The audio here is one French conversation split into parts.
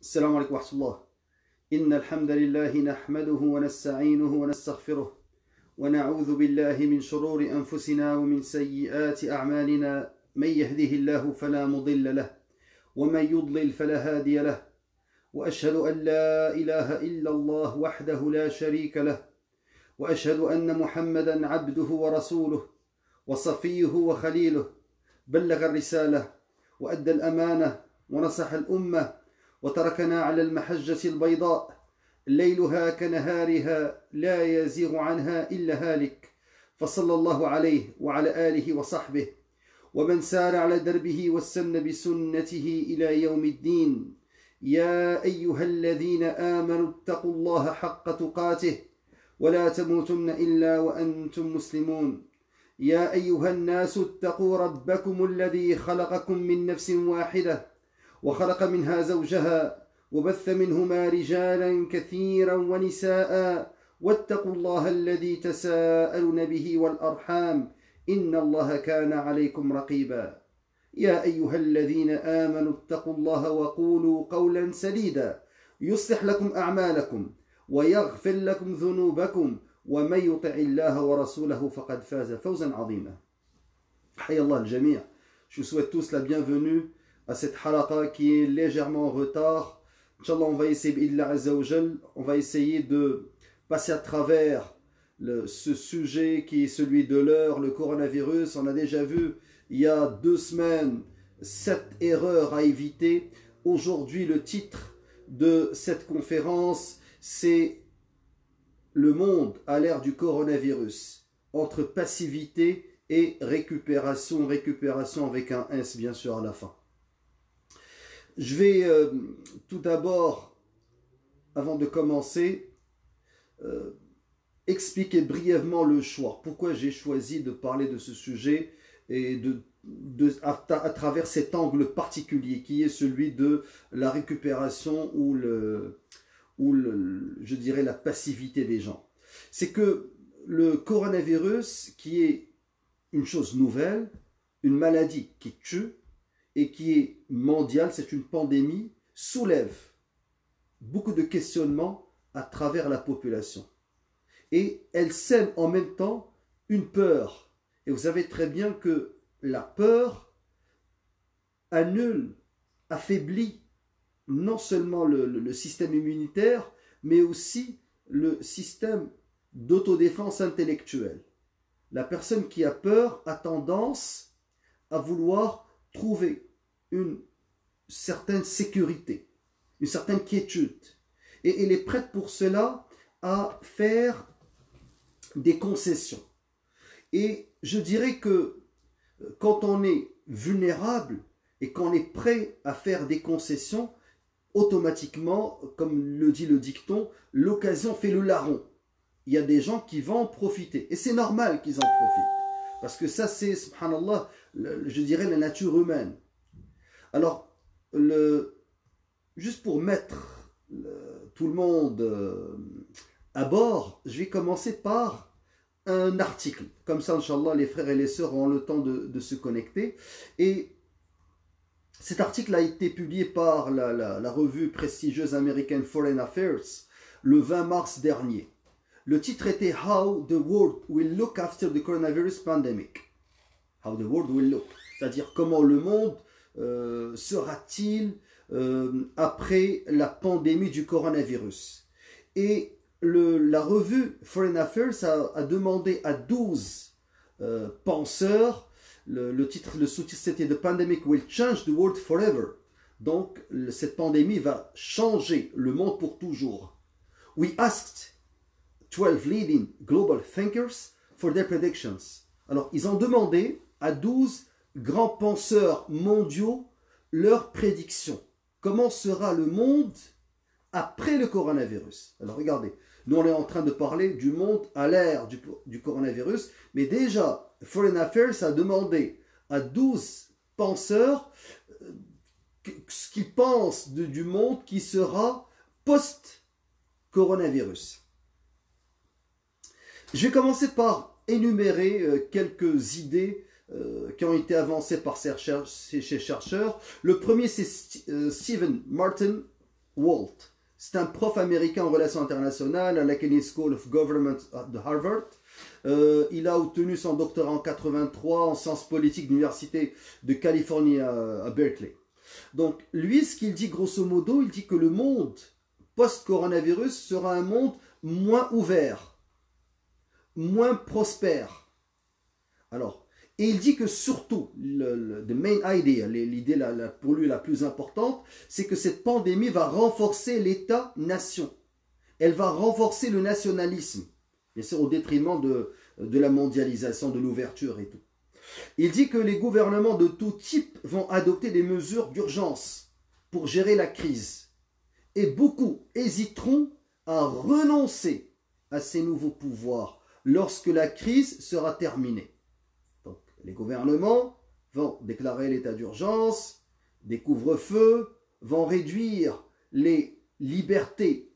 السلام عليكم ورحمة الله. إن الحمد لله نحمده ونستعينه ونستغفره ونعوذ بالله من شرور أنفسنا ومن سيئات أعمالنا. من يهده الله فلا مضل له ومن يضلل فلا هادي له، وأشهد أن لا إله إلا الله وحده لا شريك له، وأشهد أن محمدا عبده ورسوله وصفيه وخليله، بلغ الرسالة وأدى الأمانة ونصح الأمة وتركنا على المحجة البيضاء ليلها كنهارها لا يزيغ عنها إلا هالك، فصلى الله عليه وعلى آله وصحبه ومن سار على دربه واستنى بسنته إلى يوم الدين. يا أيها الذين آمنوا اتقوا الله حق تقاته ولا تموتن إلا وأنتم مسلمون. يا أيها الناس اتقوا ربكم الذي خلقكم من نفس واحدة وخلق منها زوجها وبث منهما رجالا كثيرا ونساء، واتقوا الله الذي تساءلون به والأرحام إن الله كان عليكم رقيبا. يا أيها الذين آمنوا اتقوا الله وقولوا قولا سديدا يصلح لكم أعمالكم ويغفر لكم ذنوبكم ومن يطع الله ورسوله فقد فاز فوزا عظيما. حيا الله الجميع. Je vous souhaite tous la bienvenue à cette halaqa qui est légèrement en retard. Inch'Allah, on va essayer de passer à travers ce sujet qui est celui de l'heure, le coronavirus. On a déjà vu il y a 2 semaines 7 erreurs à éviter. Aujourd'hui, le titre de cette conférence, c'est le monde à l'ère du coronavirus, entre passivité et récupération, récupération avec un S bien sûr à la fin. Je vais tout d'abord, avant de commencer, expliquer brièvement le choix. Pourquoi j'ai choisi de parler de ce sujet et à travers cet angle particulier qui est celui de la récupération ou je dirais la passivité des gens. C'est que le coronavirus, qui est une chose nouvelle, une maladie qui tue et qui est mondiale, c'est une pandémie, soulève beaucoup de questionnements à travers la population. Et elle sème en même temps une peur. Et vous savez très bien que la peur annule, affaiblit non seulement le système immunitaire, mais aussi le système d'autodéfense intellectuelle. La personne qui a peur a tendance à vouloir trouver une certaine sécurité, une certaine quiétude. Et elle est prête pour cela à faire des concessions. Et je dirais que quand on est vulnérable et qu'on est prêt à faire des concessions, automatiquement, comme le dit le dicton, l'occasion fait le larron. Il y a des gens qui vont en profiter. Et c'est normal qu'ils en profitent. Parce que ça, c'est, subhanallah, je dirais la nature humaine. Alors, juste pour mettre tout le monde à bord, je vais commencer par un article. Comme ça, Inch'Allah, les frères et les sœurs auront le temps de se connecter. Et cet article a été publié par la revue prestigieuse américaine Foreign Affairs le 20 mars dernier. Le titre était How the World Will Look After the Coronavirus Pandemic. How the World Will Look. C'est-à-dire comment le monde sera-t-il après la pandémie du coronavirus. Et la revue Foreign Affairs a demandé à 12 penseurs, le sous-titre c'était The Pandemic Will Change the World Forever. Donc cette pandémie va changer le monde pour toujours. We asked 12 leading global thinkers for their predictions. Alors ils ont demandé à 12 grands penseurs mondiaux leurs prédictions. Comment sera le monde après le coronavirus? Alors regardez, nous on est en train de parler du monde à l'ère du coronavirus, mais déjà Foreign Affairs a demandé à 12 penseurs ce qu'ils pensent du monde qui sera post-coronavirus. Je vais commencer par énumérer quelques idées qui ont été avancées par ces chercheurs. Le premier, c'est Stephen Martin Walt. C'est un prof américain en relations internationales à la Kennedy School of Government de Harvard. Il a obtenu son doctorat en 83 en sciences politiques de l'Université de Californie à Berkeley. Donc, lui, ce qu'il dit grosso modo, il dit que le monde post-coronavirus sera un monde moins ouvert, moins prospère. Alors, et il dit que surtout, the main idea, l'idée pour lui la plus importante, c'est que cette pandémie va renforcer l'État-nation. Elle va renforcer le nationalisme, bien sûr au détriment de la mondialisation, de l'ouverture et tout. Il dit que les gouvernements de tout type vont adopter des mesures d'urgence pour gérer la crise. Et beaucoup hésiteront à renoncer à ces nouveaux pouvoirs lorsque la crise sera terminée. Donc, les gouvernements vont déclarer l'état d'urgence, des couvre-feux, vont réduire les libertés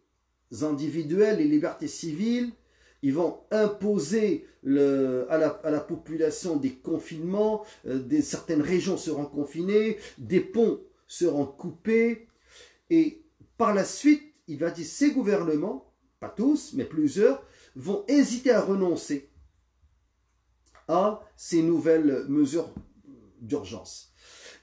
individuelles, les libertés civiles, ils vont imposer à la population des confinements, certaines régions seront confinées, des ponts seront coupés, et par la suite, il va dire ces gouvernements, pas tous, mais plusieurs, vont hésiter à renoncer à ces nouvelles mesures d'urgence.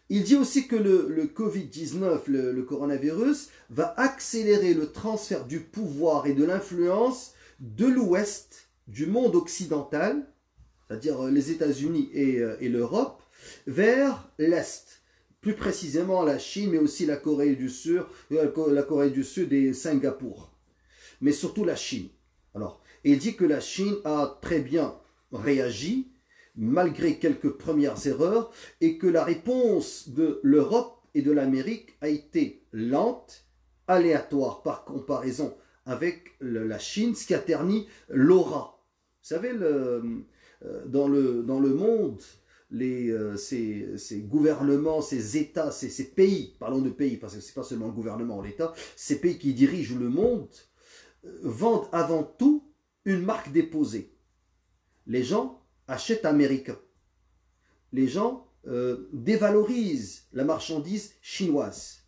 Il dit aussi que le Covid-19, le coronavirus, va accélérer le transfert du pouvoir et de l'influence de l'Ouest, du monde occidental, c'est-à-dire les États-Unis et l'Europe, vers l'Est. Plus précisément la Chine, mais aussi la Corée du Sud et Singapour. Mais surtout la Chine. Alors, il dit que la Chine a très bien réagi, malgré quelques premières erreurs, et que la réponse de l'Europe et de l'Amérique a été lente, aléatoire par comparaison avec la Chine, ce qui a terni l'aura. Vous savez, dans le monde, ces gouvernements, ces États, ces pays, parlons de pays, parce que ce n'est pas seulement le gouvernement ou l'État, ces pays qui dirigent le monde, vendent avant tout une marque déposée. Les gens achètent américain. Les gens dévalorisent la marchandise chinoise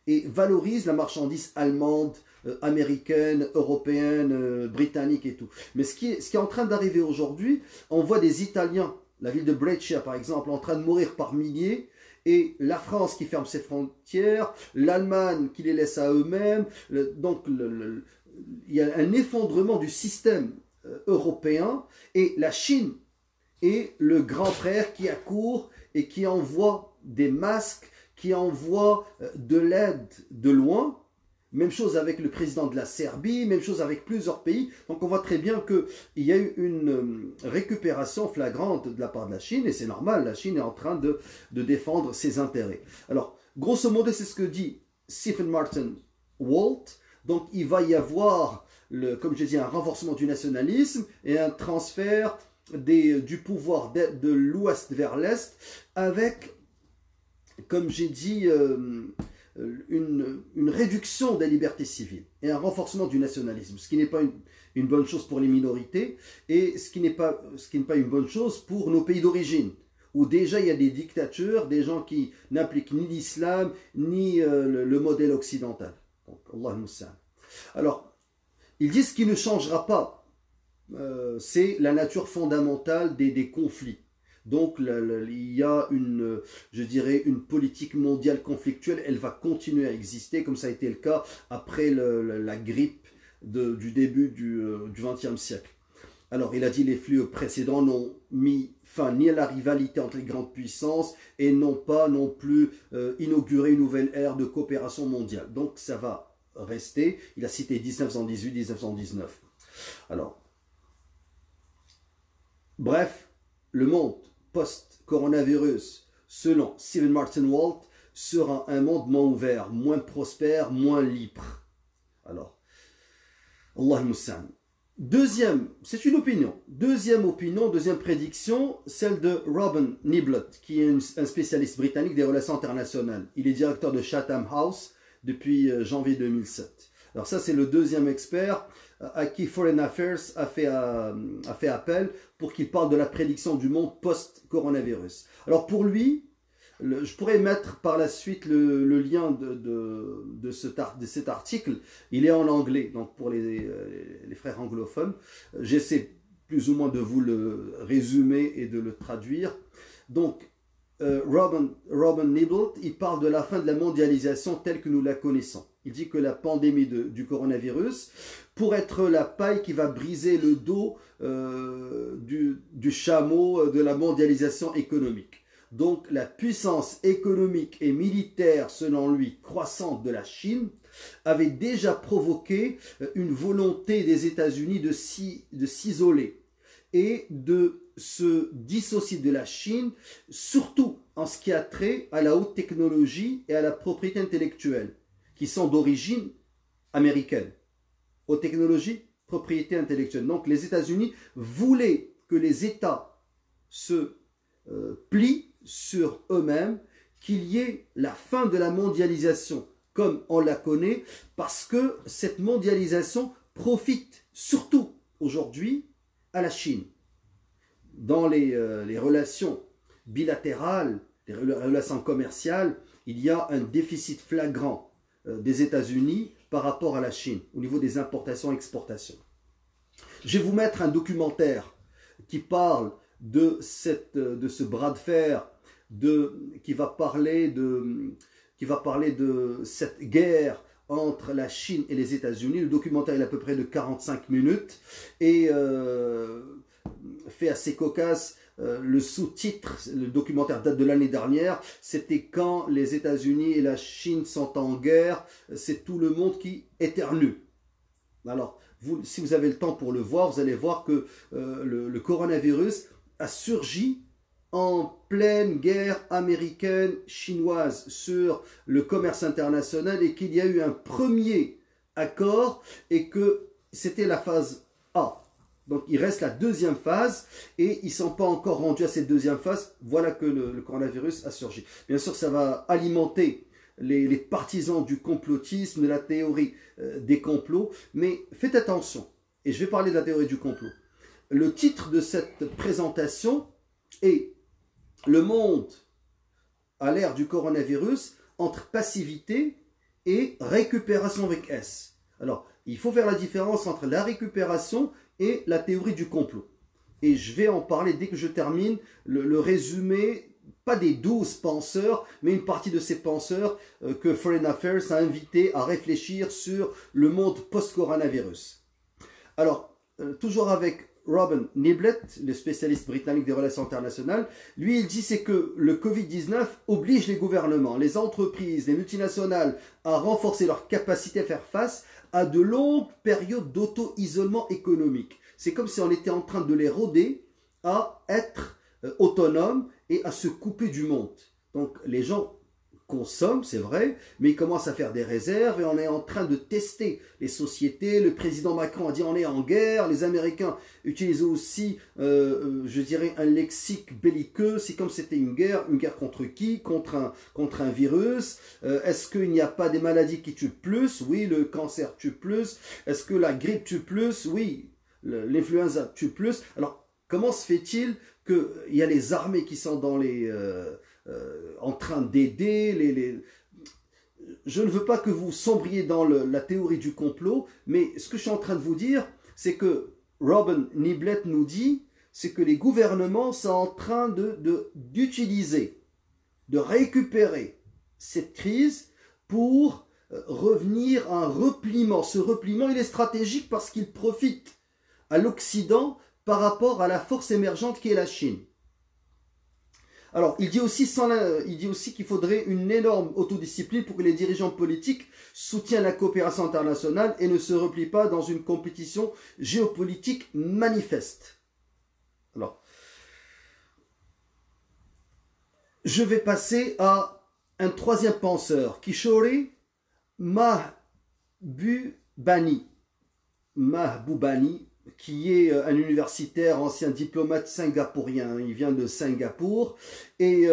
et valorisent la marchandise allemande, américaine, européenne, britannique et tout. Mais ce qui est en train d'arriver aujourd'hui, on voit des Italiens, la ville de Brescia par exemple, en train de mourir par milliers, et la France qui ferme ses frontières, l'Allemagne qui les laisse à eux-mêmes. Donc il y a un effondrement du système européen, et la Chine est le grand frère qui accourt et qui envoie des masques, qui envoie de l'aide de loin. Même chose avec le président de la Serbie, même chose avec plusieurs pays. Donc on voit très bien qu'il y a eu une récupération flagrante de la part de la Chine, et c'est normal, la Chine est en train de défendre ses intérêts. Alors, grosso modo, c'est ce que dit Stephen Martin Walt. Donc il va y avoir, comme j'ai dit, un renforcement du nationalisme et un transfert du pouvoir de l'ouest vers l'est, avec, comme j'ai dit, une réduction des libertés civiles et un renforcement du nationalisme, ce qui n'est pas une bonne chose pour les minorités, et ce qui n'est pas une bonne chose pour nos pays d'origine, où déjà il y a des dictatures, des gens qui n'appliquent ni l'islam, ni le modèle occidental. Donc, Allah musta'an. Alors, il dit ce qui ne changera pas, c'est la nature fondamentale des conflits. Donc il y a je dirais, une politique mondiale conflictuelle, elle va continuer à exister, comme ça a été le cas après la grippe du début du XXe siècle. Alors il a dit les flux précédents n'ont mis fin ni à la rivalité entre les grandes puissances et n'ont pas non plus inauguré une nouvelle ère de coopération mondiale. Donc ça va rester. Il a cité 1918, 1919. Alors, bref, le monde post-coronavirus, selon Stephen Martin Walt, sera un monde moins ouvert, moins prospère, moins libre. Alors, Allah musta'an. C'est une opinion. Deuxième prédiction, celle de Robin Niblett, qui est un spécialiste britannique des relations internationales. Il est directeur de Chatham House depuis janvier 2007. Alors ça, c'est le deuxième expert à qui Foreign Affairs a fait appel pour qu'il parle de la prédiction du monde post-coronavirus. Alors pour lui, Je pourrais mettre par la suite le lien de cet article. Il est en anglais, donc pour les frères anglophones. J'essaie plus ou moins de vous le résumer et de le traduire. Donc, Robin Niblet, il parle de la fin de la mondialisation telle que nous la connaissons. Il dit que la pandémie du coronavirus pourrait être la paille qui va briser le dos du chameau de la mondialisation économique. Donc la puissance économique et militaire, selon lui, croissante de la Chine avait déjà provoqué une volonté des États-Unis de s'isoler et de se dissocier de la Chine, surtout en ce qui a trait à la haute technologie et à la propriété intellectuelle, qui sont d'origine américaine. Haute technologie, propriété intellectuelle. Donc les États-Unis voulaient que les États se plient sur eux-mêmes, qu'il y ait la fin de la mondialisation comme on la connaît, parce que cette mondialisation profite surtout aujourd'hui à la Chine. Dans les relations bilatérales, les relations commerciales, il y a un déficit flagrant des États-Unis par rapport à la Chine, au niveau des importations et exportations. Je vais vous mettre un documentaire qui parle de ce bras de fer, qui va parler de cette guerre entre la Chine et les États-Unis. Le documentaire est à peu près de 45 minutes et fait assez cocasse. Le sous-titre, le documentaire date de l'année dernière, c'était quand les États-Unis et la Chine sont en guerre, c'est tout le monde qui éternue. Alors, si vous avez le temps pour le voir, vous allez voir que le coronavirus a surgi en pleine guerre américaine-chinoise sur le commerce international et qu'il y a eu un premier accord et que c'était la phase A. Donc il reste la deuxième phase et ils ne sont pas encore rendus à cette deuxième phase. Voilà que le coronavirus a surgi. Bien sûr, ça va alimenter les partisans du complotisme, de la théorie des complots, mais faites attention. Et je vais parler de la théorie du complot. Le titre de cette présentation est « Le monde à l'ère du coronavirus entre passivité et récupération avec S ». Alors, il faut faire la différence entre la récupération et la théorie du complot. Et je vais en parler dès que je termine le résumé, pas des 12 penseurs, mais une partie de ces penseurs que Foreign Affairs a invité à réfléchir sur le monde post-coronavirus. Alors, toujours avec Robin Niblet, le spécialiste britannique des relations internationales, lui il dit c'est que le Covid-19 oblige les gouvernements, les entreprises, les multinationales à renforcer leur capacité à faire face à de longues périodes d'auto-isolement économique. C'est comme si on était en train de les rôder à être autonomes et à se couper du monde. Donc les gens consomment, c'est vrai, mais ils commencent à faire des réserves et on est en train de tester les sociétés. Le président Macron a dit on est en guerre. Les Américains utilisent aussi, je dirais, un lexique belliqueux. C'est comme si c'était une guerre contre qui? Contre un virus. Est-ce qu'il n'y a pas des maladies qui tuent plus? Oui, le cancer tue plus. Est-ce que la grippe tue plus? Oui, l'influenza tue plus. Alors, comment se fait-il qu'il y a les armées qui sont dans en train d'aider Je ne veux pas que vous sombriez dans la théorie du complot, mais ce que je suis en train de vous dire, c'est que Robin Niblet nous dit, c'est que les gouvernements sont en train d'utiliser, de récupérer cette crise pour revenir à un repliement. Ce repliement, il est stratégique parce qu'il profite à l'Occident par rapport à la force émergente qui est la Chine. Alors, il dit aussi qu'il faudrait une énorme autodiscipline pour que les dirigeants politiques soutiennent la coopération internationale et ne se replient pas dans une compétition géopolitique manifeste. Alors, je vais passer à un troisième penseur, Kishore Mahbubani, qui est un universitaire, ancien diplomate singapourien. Il vient de Singapour et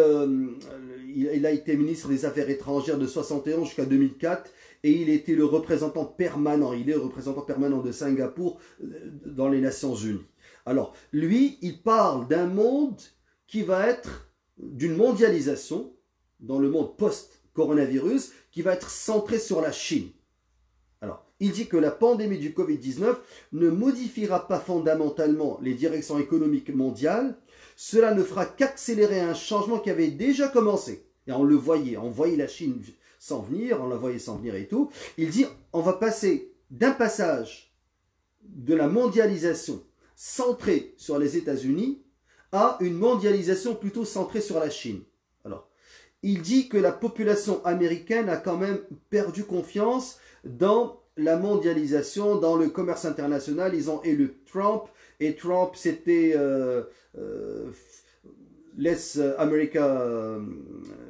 il a été ministre des Affaires étrangères de 1971 jusqu'à 2004 et il était le représentant permanent. Il est le représentant permanent de Singapour dans les Nations Unies. Alors, lui, il parle d'un monde qui va être d'une mondialisation dans le monde post-coronavirus qui va être centré sur la Chine. Alors, il dit que la pandémie du Covid-19 ne modifiera pas fondamentalement les directions économiques mondiales. Cela ne fera qu'accélérer un changement qui avait déjà commencé. Et on le voyait, on voyait la Chine s'en venir, on la voyait s'en venir et tout. Il dit, on va passer d'un passage de la mondialisation centrée sur les États-Unis à une mondialisation plutôt centrée sur la Chine. Alors, il dit que la population américaine a quand même perdu confiance dans la mondialisation, dans le commerce international. Ils ont élu Trump, et Trump c'était Let's America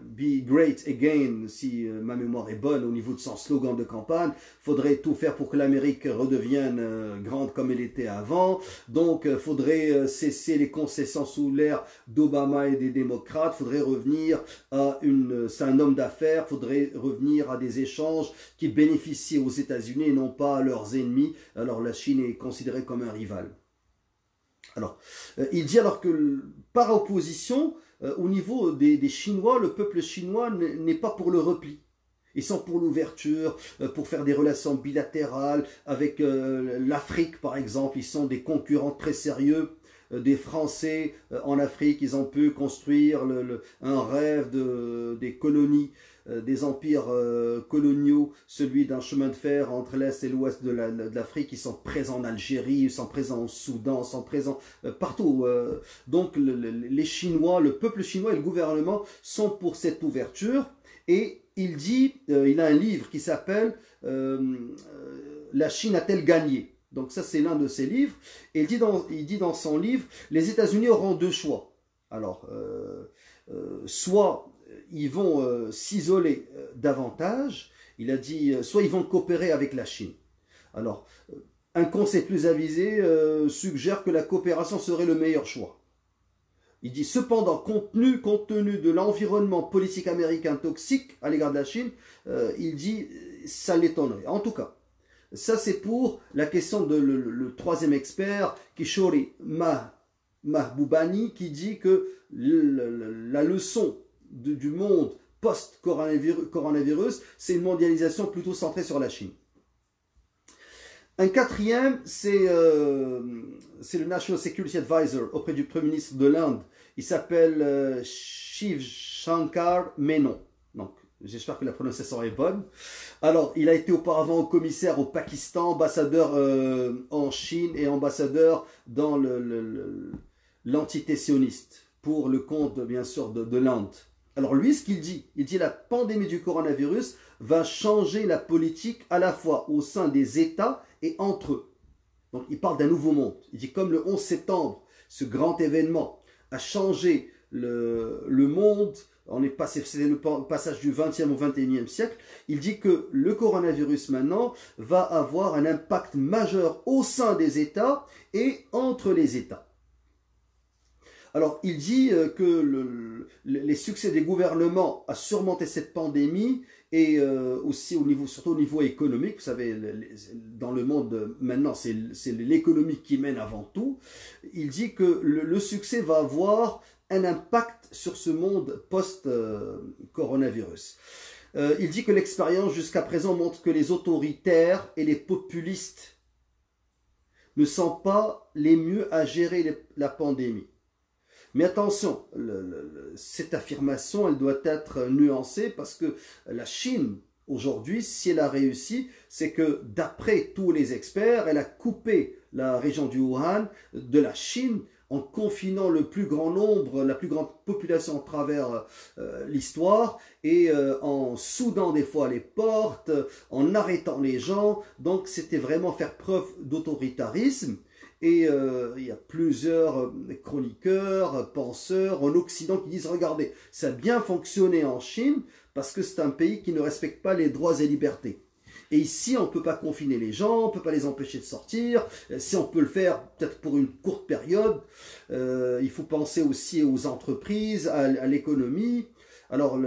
be great again, si ma mémoire est bonne au niveau de son slogan de campagne. Faudrait tout faire pour que l'Amérique redevienne grande comme elle était avant. Donc faudrait cesser les concessions sous l'ère d'Obama et des démocrates. Faudrait revenir à c'est un homme d'affaires, faudrait revenir à des échanges qui bénéficient aux États-Unis et non pas à leurs ennemis. Alors la Chine est considérée comme un rival. Alors, il dit alors que par opposition, au niveau des Chinois, le peuple chinois n'est pas pour le repli. Ils sont pour l'ouverture, pour faire des relations bilatérales avec l'Afrique par exemple. Ils sont des concurrents très sérieux des Français en Afrique. Ils ont pu construire un rêve des colonies, des empires coloniaux, celui d'un chemin de fer entre l'Est et l'Ouest de l'Afrique. Ils sont présents en Algérie, ils sont présents au Soudan, ils sont présents partout. Donc les Chinois, le peuple chinois et le gouvernement sont pour cette ouverture. Et il dit, il a un livre qui s'appelle « La Chine a-t-elle gagné ?» Donc ça, c'est l'un de ses livres. Et il dit dans son livre, les États-Unis auront deux choix. Alors, soit ils vont s'isoler davantage, il a dit, soit ils vont coopérer avec la Chine. Alors, un conseil plus avisé suggère que la coopération serait le meilleur choix. Il dit, cependant, compte tenu de l'environnement politique américain toxique à l'égard de la Chine, il dit, ça l'étonnerait. En tout cas, ça c'est pour la question de le troisième expert, Kishore Mahboubani, qui dit que la leçon du monde post-coronavirus, c'est une mondialisation plutôt centrée sur la Chine. Un quatrième, c'est le National Security Advisor auprès du Premier ministre de l'Inde. Il s'appelle Shiv Shankar Menon. Donc, j'espère que la prononciation est bonne. Alors, il a été auparavant commissaire au Pakistan, ambassadeur en Chine et ambassadeur dans l'entité sioniste pour le compte, bien sûr, de l'Inde. Alors lui, ce qu'il dit, il dit la pandémie du coronavirus va changer la politique à la fois au sein des États et entre eux. Donc il parle d'un nouveau monde. Il dit comme le 11 septembre, ce grand événement a changé le monde, on est passé, c'est le passage du 20e au 21e siècle, il dit que le coronavirus maintenant va avoir un impact majeur au sein des États et entre les États. Alors, il dit que les succès des gouvernements à surmonter cette pandémie et aussi surtout au niveau économique, vous savez, dans le monde maintenant, c'est l'économie qui mène avant tout. Il dit que le succès va avoir un impact sur ce monde post-coronavirus. Il dit que l'expérience jusqu'à présent montre que les autoritaires et les populistes ne sont pas les mieux à gérer la pandémie. Mais attention, cette affirmation, elle doit être nuancée parce que la Chine, aujourd'hui, si elle a réussi, c'est que d'après tous les experts, elle a coupé la région du Wuhan de la Chine en confinant le plus grand nombre, la plus grande population à travers l'histoire et en soudant des fois les portes, en arrêtant les gens. Donc c'était vraiment faire preuve d'autoritarisme. Et il y a plusieurs chroniqueurs, penseurs en Occident qui disent « Regardez, ça a bien fonctionné en Chine parce que c'est un pays qui ne respecte pas les droits et libertés. Et ici, on ne peut pas confiner les gens, on ne peut pas les empêcher de sortir. Si on peut le faire, peut-être pour une courte période, il faut penser aussi aux entreprises, à l'économie. » Alors,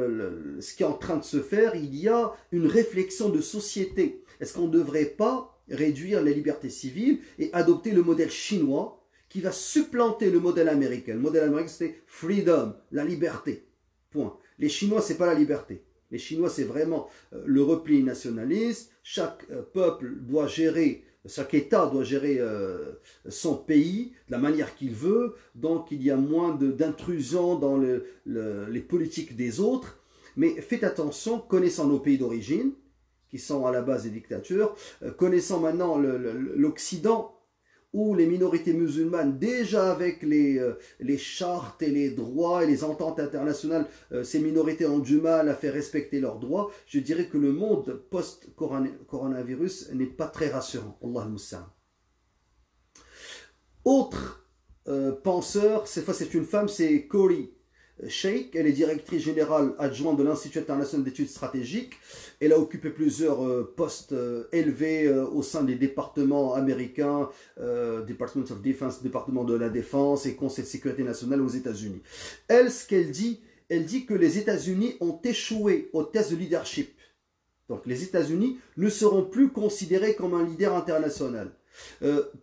ce qui est en train de se faire, il y a une réflexion de société. Est-ce qu'on ne devrait pas réduire les libertés civiles et adopter le modèle chinois qui va supplanter le modèle américain. Le modèle américain, c'était freedom, la liberté. Point. Les Chinois, c'est pas la liberté. Les Chinois, c'est vraiment le repli nationaliste. Chaque peuple doit gérer, chaque État doit gérer son pays de la manière qu'il veut. Donc, il y a moins d'intrusion dans les politiques des autres. Mais faites attention, connaissant nos pays d'origine, qui sont à la base des dictatures, connaissant maintenant l'Occident, où les minorités musulmanes, déjà avec les chartes et les droits et les ententes internationales, ces minorités ont du mal à faire respecter leurs droits, je dirais que le monde post-coronavirus n'est pas très rassurant. Allah al-Musta'an. Autre penseur, cette fois c'est une femme, c'est Kori Sheikh, elle est directrice générale adjointe de l'Institut international d'études stratégiques. Elle a occupé plusieurs postes élevés au sein des départements américains, Department of Defense, département de la défense et Conseil de sécurité nationale aux États-Unis. Elle, ce qu'elle dit que les États-Unis ont échoué au test de leadership. Donc les États-Unis ne seront plus considérés comme un leader international.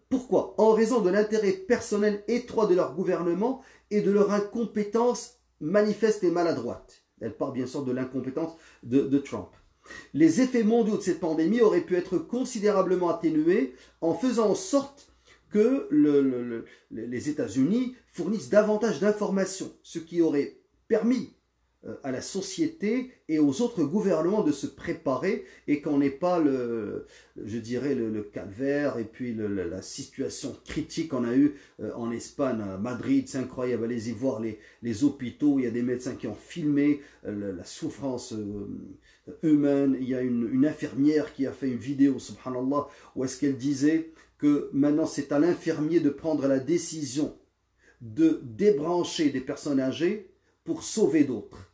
Pourquoi? En raison de l'intérêt personnel étroit de leur gouvernement et de leur incompétence manifeste et maladroite. Elle parle bien sûr de l'incompétence de Trump. Les effets mondiaux de cette pandémie auraient pu être considérablement atténués en faisant en sorte que les États-Unis fournissent davantage d'informations, ce qui aurait permis à la société et aux autres gouvernements de se préparer et qu'on n'ait pas je dirais le calvaire et puis la situation critique qu'on a eue en Espagne, à Madrid. C'est incroyable, allez-y voir les hôpitaux, il y a des médecins qui ont filmé la souffrance humaine. Il y a une infirmière qui a fait une vidéo, subhanallah, où est-ce qu'elle disait que maintenant c'est à l'infirmier de prendre la décision de débrancher des personnes âgées pour sauver d'autres.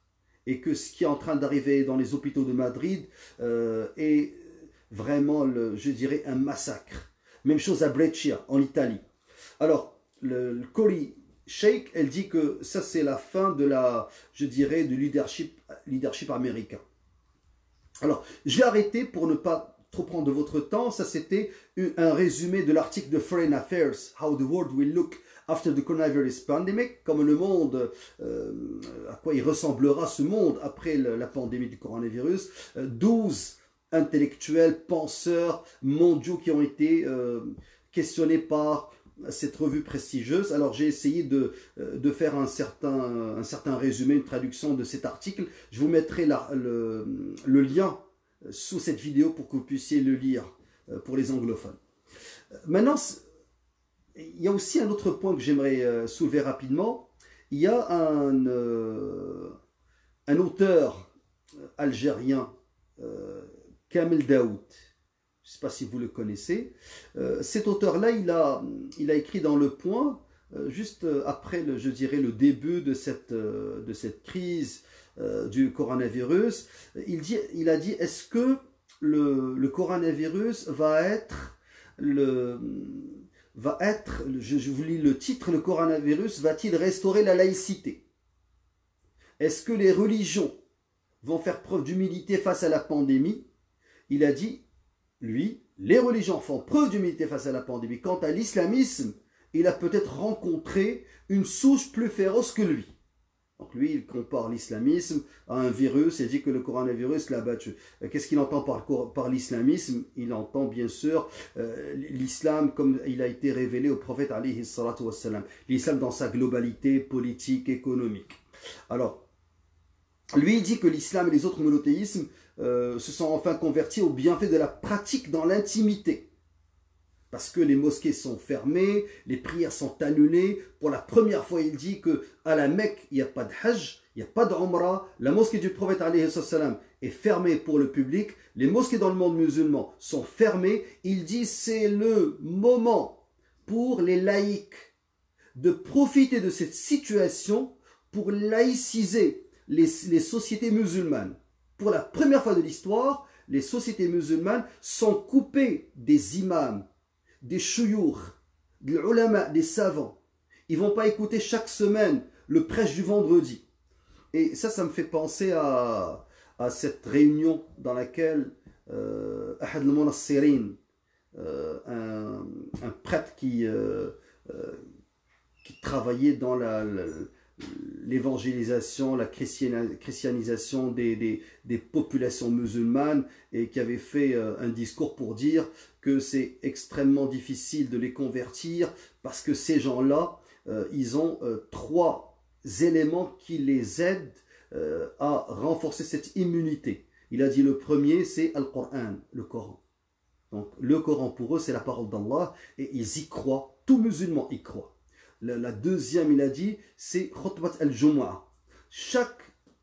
Et que ce qui est en train d'arriver dans les hôpitaux de Madrid est vraiment, je dirais, un massacre. Même chose à Brescia, en Italie. Alors, le Kori Sheikh, elle dit que ça, c'est la fin de je dirais, du leadership américain. Alors, je vais arrêter pour ne pas trop prendre de votre temps. Ça, c'était un résumé de l'article de Foreign Affairs, How the World Will Look After the Coronavirus Pandemic, comme le monde, à quoi il ressemblera ce monde après la pandémie du coronavirus. 12 intellectuels, penseurs mondiaux qui ont été questionnés par cette revue prestigieuse. Alors j'ai essayé de faire un certain résumé, une traduction de cet article. Je vous mettrai le lien sous cette vidéo pour que vous puissiez le lire pour les anglophones. Maintenant, il y a aussi un autre point que j'aimerais soulever rapidement. Il y a un auteur algérien, Kamel Daoud. Je ne sais pas si vous le connaissez. Cet auteur-là, il a écrit dans Le Point, juste après, je dirais, le début de cette crise du coronavirus. Il a dit, est-ce que le coronavirus va être je vous lis le titre, le coronavirus va-t-il restaurer la laïcité? Est-ce que les religions vont faire preuve d'humilité face à la pandémie? Il a dit, lui, les religions font preuve d'humilité face à la pandémie. Quant à l'islamisme, il a peut-être rencontré une souche plus féroce que lui. Donc lui, il compare l'islamisme à un virus et dit que le coronavirus l'a battu. Qu'est-ce qu'il entend par l'islamisme? Il entend bien sûr l'islam comme il a été révélé au prophète alayhi salatu wassalam. L'islam dans sa globalité politique, économique. Alors, lui, il dit que l'islam et les autres monothéismes se sont enfin convertis au bienfait de la pratique dans l'intimité. Parce que les mosquées sont fermées, les prières sont annulées. Pour la première fois, il dit qu'à la Mecque, il n'y a pas de Hajj, il n'y a pas de Umrah. La mosquée du prophète alayhi salam est fermée pour le public. Les mosquées dans le monde musulman sont fermées. Il dit c'est le moment pour les laïcs de profiter de cette situation pour laïciser les sociétés musulmanes. Pour la première fois de l'histoire, les sociétés musulmanes sont coupées des imams, des chouyours, des ulama, des savants. Ils ne vont pas écouter chaque semaine le prêche du vendredi. Et ça me fait penser à cette réunion dans laquelle Ahad al-Munassirin, un prêtre qui travaillait dans l'évangélisation, la christianisation des populations musulmanes, et qui avait fait un discours pour dire que c'est extrêmement difficile de les convertir parce que ces gens-là, ils ont trois éléments qui les aident à renforcer cette immunité. Il a dit le premier, c'est Al-Qur'an, le Coran. Donc le Coran pour eux, c'est la parole d'Allah et ils y croient, tout musulman y croit. La deuxième, il a dit, c'est Khutbat al-Jumu'ah. Chaque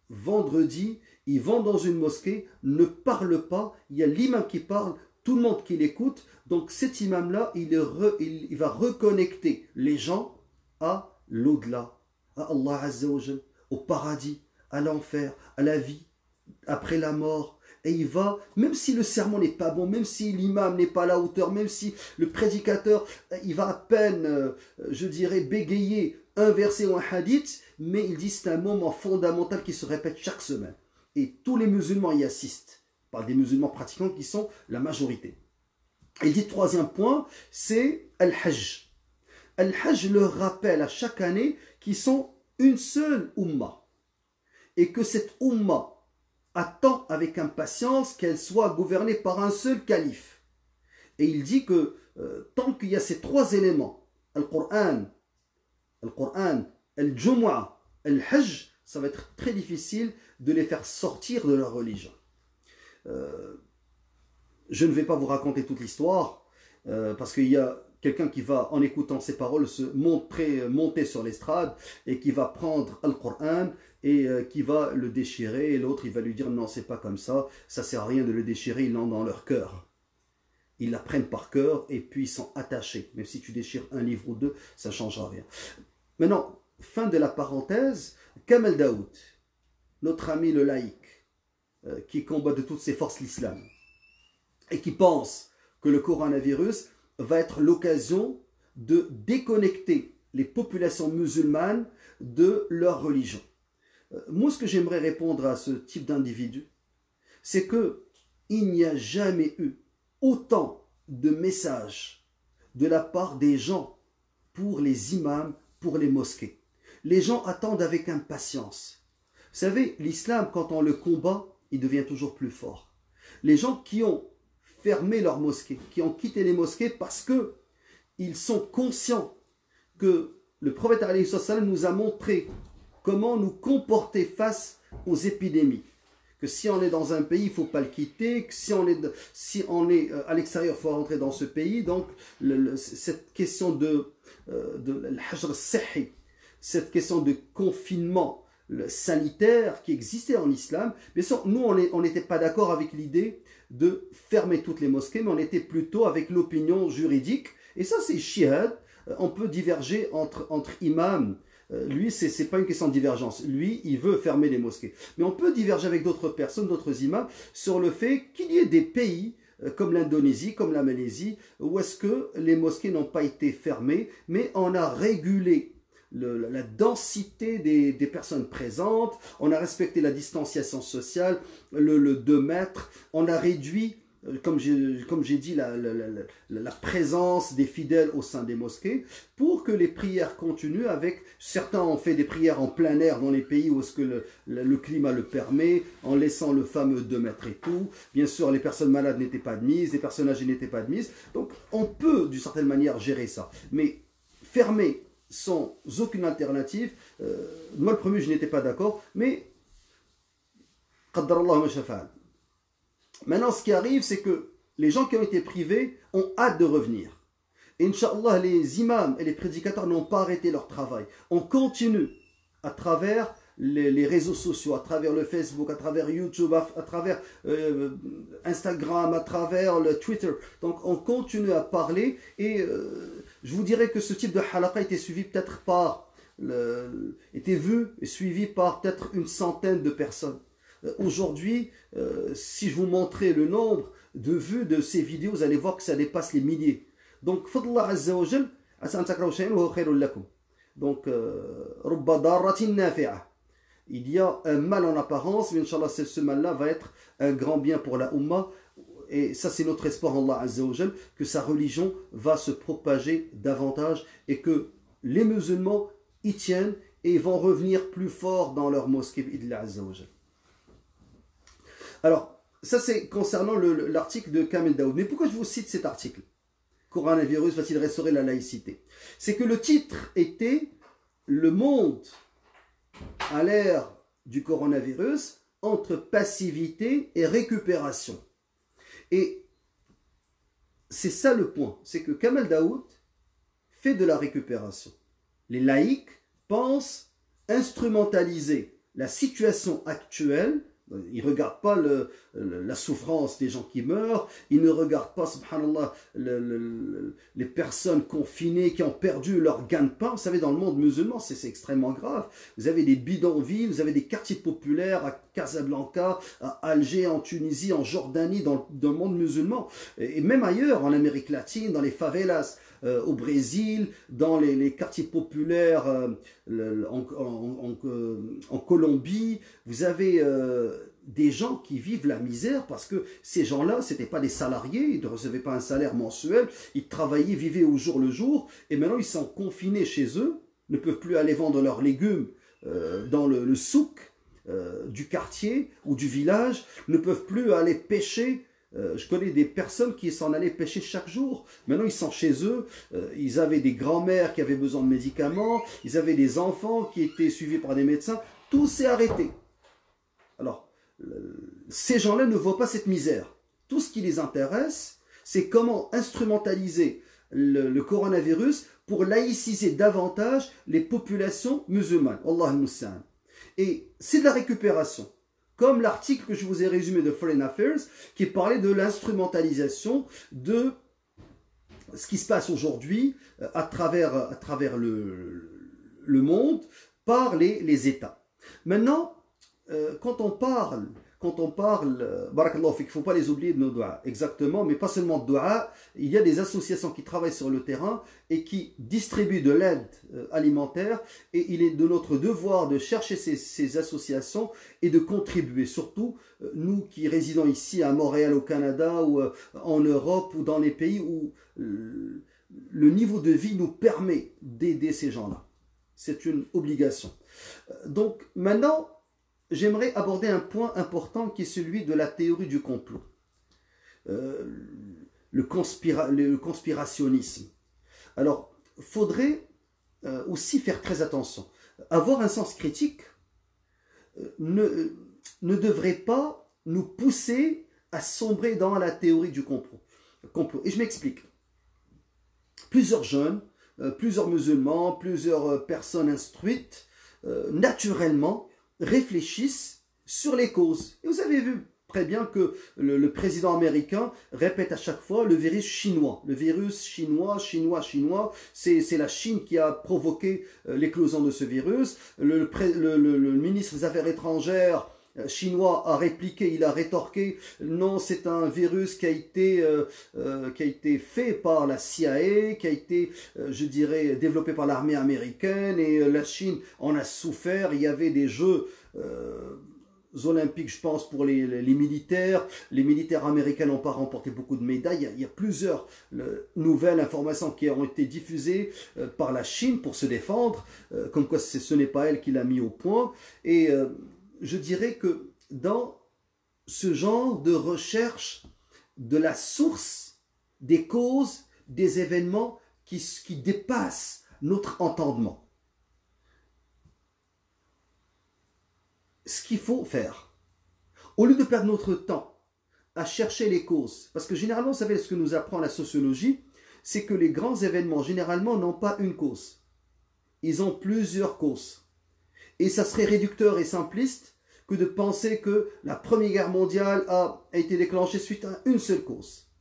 vendredi, ils vont dans une mosquée, ne parlent pas, il y a l'imam qui parle, tout le monde qui l'écoute. Donc cet imam-là, il va reconnecter les gens à l'au-delà, à Allah Azza wa Jal, au paradis, à l'enfer, à la vie, après la mort. Et il va, même si le sermon n'est pas bon, même si l'imam n'est pas à la hauteur, même si le prédicateur, il va à peine, je dirais, bégayer un verset ou un hadith, mais il dit c'est un moment fondamental qui se répète chaque semaine. Et tous les musulmans y assistent. On parle des musulmans pratiquants qui sont la majorité. Et il dit troisième point, c'est Al-Hajj. Al-Hajj leur rappelle à chaque année qu'ils sont une seule Ummah. Et que cette Ummah attend avec impatience qu'elle soit gouvernée par un seul calife. Et il dit que tant qu'il y a ces trois éléments, Al-Qur'an, Al-Jumu'ah, Al-Hajj, ça va être très difficile de les faire sortir de leur religion. Je ne vais pas vous raconter toute l'histoire, parce qu'il y a quelqu'un qui va, en écoutant ces paroles, se monter sur l'estrade et qui va prendre Al-Qur'an et qui va le déchirer, et l'autre il va lui dire non, c'est pas comme ça sert à rien de le déchirer, ils l'ont dans leur cœur. Ils l'apprennent par cœur et puis ils sont attachés. Même si tu déchires un livre ou deux, ça ne changera rien. Maintenant, fin de la parenthèse, Kamel Daoud, notre ami le laïc, qui combat de toutes ses forces l'islam, et qui pense que le coronavirus va être l'occasion de déconnecter les populations musulmanes de leur religion. Moi, ce que j'aimerais répondre à ce type d'individu, c'est que il n'y a jamais eu autant de messages de la part des gens pour les imams, pour les mosquées. Les gens attendent avec impatience. Vous savez, l'islam, quand on le combat, il devient toujours plus fort. Les gens qui ont fermé leurs mosquées, qui ont quitté les mosquées parce que ils sont conscients que le prophète alayhi salam nous a montré comment nous comporter face aux épidémies. Que si on est dans un pays, il ne faut pas le quitter. Que si on est à l'extérieur, il faut rentrer dans ce pays. Donc, cette question de l'hajr al-sahhi, cette question de confinement sanitaire qui existait en islam, bien sûr, nous, on n'était pas d'accord avec l'idée de fermer toutes les mosquées, mais on était plutôt avec l'opinion juridique. Et ça, c'est shihad. On peut diverger entre imams. Lui, ce n'est pas une question de divergence. Lui, il veut fermer les mosquées. Mais on peut diverger avec d'autres personnes, d'autres imams, sur le fait qu'il y ait des pays comme l'Indonésie, comme la Malaisie, où est-ce que les mosquées n'ont pas été fermées, mais on a régulé la densité des personnes présentes, on a respecté la distanciation sociale, le 2 mètres, on a réduit, comme j'ai dit, la présence des fidèles au sein des mosquées pour que les prières continuent avec, certains ont fait des prières en plein air dans les pays où est-ce que le climat le permet, en laissant le fameux 2 mètres et tout. Bien sûr, les personnes malades n'étaient pas admises, les personnes âgées n'étaient pas admises, donc on peut d'une certaine manière gérer ça. Mais fermer sans aucune alternative, moi le premier je n'étais pas d'accord, mais qaddarallahu ma shafa'al. Maintenant, ce qui arrive, c'est que les gens qui ont été privés ont hâte de revenir. Et Inch'Allah, les imams et les prédicateurs n'ont pas arrêté leur travail. On continue à travers les réseaux sociaux, à travers le Facebook, à travers YouTube, à travers Instagram, à travers le Twitter. Donc on continue à parler et je vous dirais que ce type de halaqa était suivi peut-être par, était vu et suivi par peut-être une centaine de personnes. Aujourd'hui, si je vous montrais le nombre de vues de ces vidéos, vous allez voir que ça dépasse les milliers. Donc, fadlullah azza wa jal, asa an takrahu shay'an wa huwa khayrun lakum. Donc, rubba darratin nafi'ah. Il y a un mal en apparence, mais Inch'Allah, ce mal-là va être un grand bien pour la Ummah. Et ça, c'est notre espoir en Allah azza wa jal, que sa religion va se propager davantage et que les musulmans y tiennent et vont revenir plus forts dans leur mosquée bi'idhnillah azza wa jal. Alors, ça c'est concernant l'article de Kamel Daoud. Mais pourquoi je vous cite cet article? Coronavirus va-t-il restaurer la laïcité? C'est que le titre était le monde à l'ère du coronavirus entre passivité et récupération. Et c'est ça le point, c'est que Kamel Daoud fait de la récupération. Les laïcs pensent instrumentaliser la situation actuelle. Ils ne regardent pas la souffrance des gens qui meurent, ils ne regardent pas, subhanallah, les personnes confinées qui ont perdu leur gagne-pain. Vous savez, dans le monde musulman, c'est extrêmement grave. Vous avez des bidonvilles, vous avez des quartiers populaires à Casablanca, à Alger, en Tunisie, en Jordanie, dans le monde musulman, et même ailleurs, en Amérique latine, dans les favelas. Au Brésil, dans les quartiers populaires en Colombie, vous avez des gens qui vivent la misère parce que ces gens-là, ce n'étaient pas des salariés, ils ne recevaient pas un salaire mensuel, ils travaillaient, vivaient au jour le jour, et maintenant ils sont confinés chez eux, ne peuvent plus aller vendre leurs légumes dans le souk du quartier ou du village, ne peuvent plus aller pêcher. Je connais des personnes qui s'en allaient pêcher chaque jour. Maintenant, ils sont chez eux. Ils avaient des grands-mères qui avaient besoin de médicaments. Ils avaient des enfants qui étaient suivis par des médecins. Tout s'est arrêté. Alors, ces gens-là ne voient pas cette misère. Tout ce qui les intéresse, c'est comment instrumentaliser le coronavirus pour laïciser davantage les populations musulmanes. Allah al-Musta'an. Et c'est de la récupération. Comme l'article que je vous ai résumé de Foreign Affairs, qui parlait de l'instrumentalisation de ce qui se passe aujourd'hui à travers le monde par les États. Maintenant, quand on parle, barakallahu fik, il ne faut pas les oublier de nos doigts, exactement, mais pas seulement de doigts, il y a des associations qui travaillent sur le terrain et qui distribuent de l'aide alimentaire, et il est de notre devoir de chercher ces associations et de contribuer, surtout nous qui résidons ici à Montréal au Canada ou en Europe ou dans les pays où le niveau de vie nous permet d'aider ces gens-là. C'est une obligation. Donc maintenant, j'aimerais aborder un point important qui est celui de la théorie du complot. Le conspirationnisme. Alors, il faudrait aussi faire très attention. Avoir un sens critique ne devrait pas nous pousser à sombrer dans la théorie du complot. Et je m'explique. Plusieurs jeunes, plusieurs musulmans, plusieurs personnes instruites, naturellement, réfléchissent sur les causes. Et vous avez vu très bien que le président américain répète à chaque fois le virus chinois. Le virus chinois, c'est la Chine qui a provoqué l'éclosion de ce virus. Le ministre des Affaires étrangères chinois a répliqué, il a rétorqué, non, c'est un virus qui a été fait par la CIA, qui a été, je dirais, développé par l'armée américaine, et la Chine en a souffert. Il y avait des jeux olympiques, je pense, pour les militaires. Les militaires américains n'ont pas remporté beaucoup de médailles. Il y a plusieurs nouvelles informations qui ont été diffusées par la Chine pour se défendre, comme quoi ce n'est pas elle qui l'a mis au point. Et je dirais que dans ce genre de recherche de la source, des causes, des événements qui dépassent notre entendement, ce qu'il faut faire, au lieu de perdre notre temps à chercher les causes, parce que généralement, vous savez ce que nous apprend la sociologie, c'est que les grands événements, généralement, n'ont pas une cause. Ils ont plusieurs causes. Et ça serait réducteur et simpliste que de penser que la Première Guerre mondiale a été déclenchée suite à une seule cause.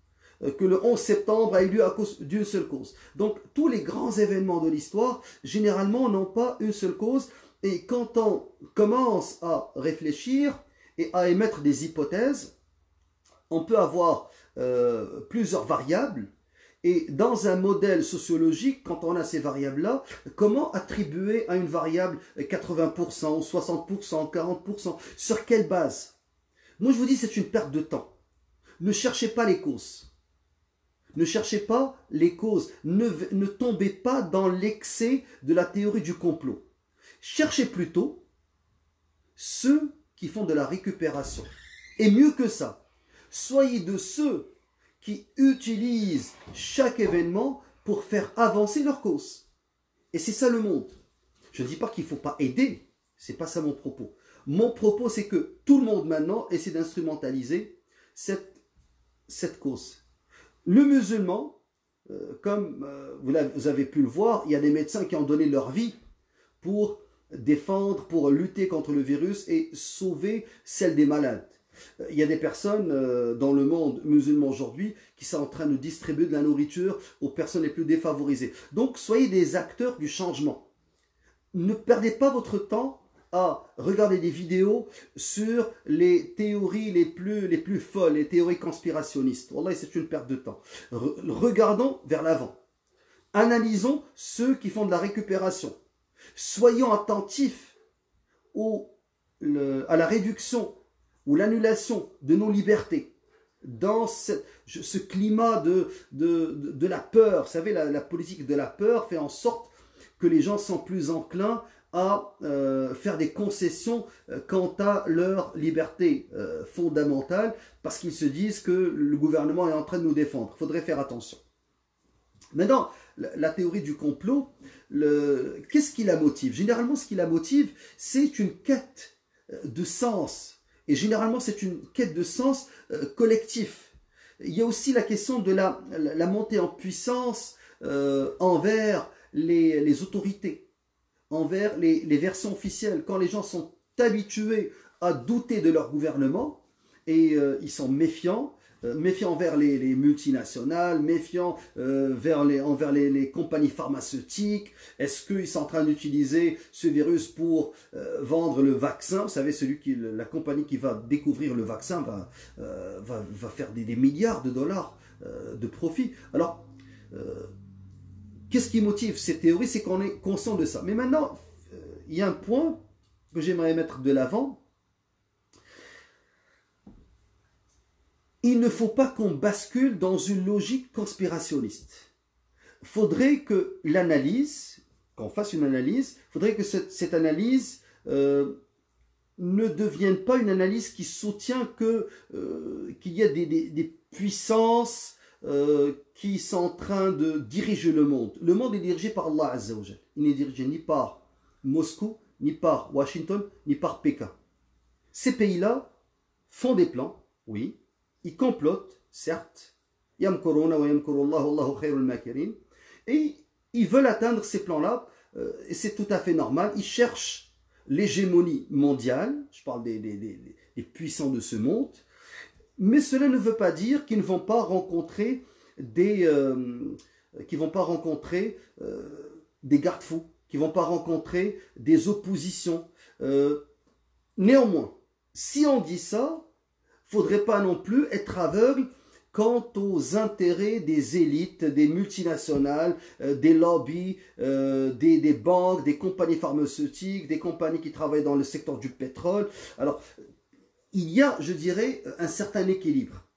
Que le 11 septembre a eu lieu à cause d'une seule cause. Donc, tous les grands événements de l'histoire, généralement, n'ont pas une seule cause. Et quand on commence à réfléchir et à émettre des hypothèses, on peut avoir plusieurs variables. Et dans un modèle sociologique, quand on a ces variables-là, comment attribuer à une variable 80%, 60%, 40%? Sur quelle base? Moi, je vous dis, c'est une perte de temps. Ne cherchez pas les causes. Ne cherchez pas les causes. Ne tombez pas dans l'excès de la théorie du complot. Cherchez plutôt ceux qui font de la récupération. Et mieux que ça, soyez de ceux qui utilisent chaque événement pour faire avancer leur cause. Et c'est ça le monde. Je ne dis pas qu'il ne faut pas aider, ce n'est pas ça mon propos. Mon propos, c'est que tout le monde maintenant essaie d'instrumentaliser cette cause. Le musulman, comme vous avez pu le voir, il y a des médecins qui ont donné leur vie pour défendre, pour lutter contre le virus et sauver celle des malades. Il y a des personnes dans le monde musulman aujourd'hui qui sont en train de distribuer de la nourriture aux personnes les plus défavorisées. Donc, soyez des acteurs du changement. Ne perdez pas votre temps à regarder des vidéos sur les théories les plus folles, les théories conspirationnistes. Wallah, c'est une perte de temps. Regardons vers l'avant. Analysons ceux qui font de la récupération. Soyons attentifs à la réduction ou l'annulation de nos libertés dans ce climat de la peur. Vous savez, la politique de la peur fait en sorte que les gens sont plus enclins à faire des concessions quant à leur liberté fondamentale parce qu'ils se disent que le gouvernement est en train de nous défendre. Il faudrait faire attention. Maintenant, la théorie du complot, qu'est-ce qui la motive? Généralement, ce qui la motive, c'est une quête de sens. Et généralement, c'est une quête de sens collectif. Il y a aussi la question de la montée en puissance envers les autorités, envers les versions officielles. Quand les gens sont habitués à douter de leur gouvernement et ils sont méfiants envers les multinationales, méfiants envers les compagnies pharmaceutiques. Est-ce qu'ils sont en train d'utiliser ce virus pour vendre le vaccin? Vous savez, la compagnie qui va découvrir le vaccin va faire des milliards de dollars de profit. Alors, qu'est-ce qui motive ces théories? C'est qu'on est conscient de ça. Mais maintenant, il y a un point que j'aimerais mettre de l'avant. Il ne faut pas qu'on bascule dans une logique conspirationniste. Il faudrait que qu'on fasse une analyse, il faudrait que cette analyse ne devienne pas une analyse qui soutient qu'il y a des puissances qui sont en train de diriger le monde. Le monde est dirigé par Allah Azza wa Jal. Il n'est dirigé ni par Moscou, ni par Washington, ni par Pékin. Ces pays-là font des plans, oui. Ils complotent, certes, et ils veulent atteindre ces plans-là, et c'est tout à fait normal. Ils cherchent l'hégémonie mondiale, je parle des puissants de ce monde, mais cela ne veut pas dire qu'ils ne vont pas rencontrer des garde-fous, qu'ils ne vont pas rencontrer des oppositions. Néanmoins, si on dit ça, il ne faudrait pas non plus être aveugle quant aux intérêts des élites, des multinationales, des lobbies, des banques, des compagnies pharmaceutiques, des compagnies qui travaillent dans le secteur du pétrole. Alors, il y a, je dirais, un certain équilibre